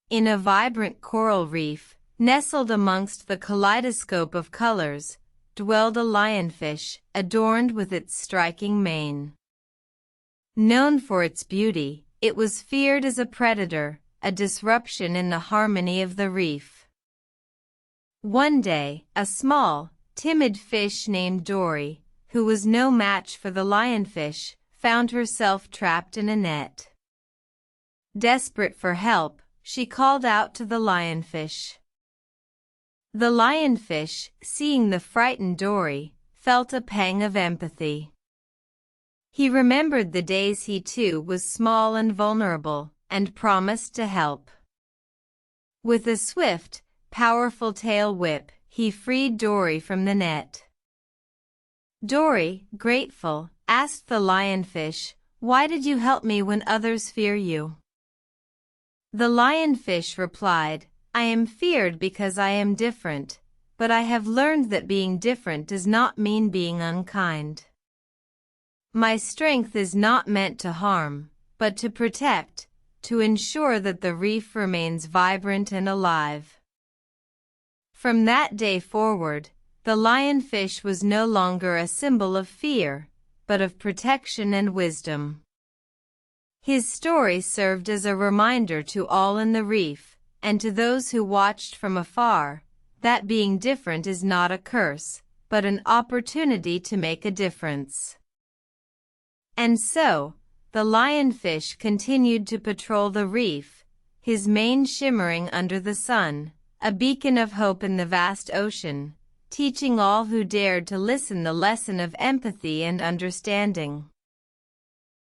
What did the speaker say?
In a vibrant coral reef, nestled amongst the kaleidoscope of colors, dwelled a lionfish, adorned with its striking mane. Known for its beauty, it was feared as a predator, a disruption in the harmony of the reef. One day, a small, timid fish named Dory, who was no match for the lionfish, found herself trapped in a net. Desperate for help, she called out to the lionfish. The lionfish, seeing the frightened Dory, felt a pang of empathy. He remembered the days he too was small and vulnerable, and promised to help. With a swift, powerful tail whip, he freed Dory from the net. Dory, grateful, asked the lionfish, "Why did you help me when others fear you?" The lionfish replied, "I am feared because I am different, but I have learned that being different does not mean being unkind. My strength is not meant to harm, but to protect, to ensure that the reef remains vibrant and alive." From that day forward, the lionfish was no longer a symbol of fear, but of protection and wisdom. His story served as a reminder to all in the reef, and to those who watched from afar, that being different is not a curse, but an opportunity to make a difference. And so, the lionfish continued to patrol the reef, his mane shimmering under the sun, a beacon of hope in the vast ocean, teaching all who dared to listen the lesson of empathy and understanding.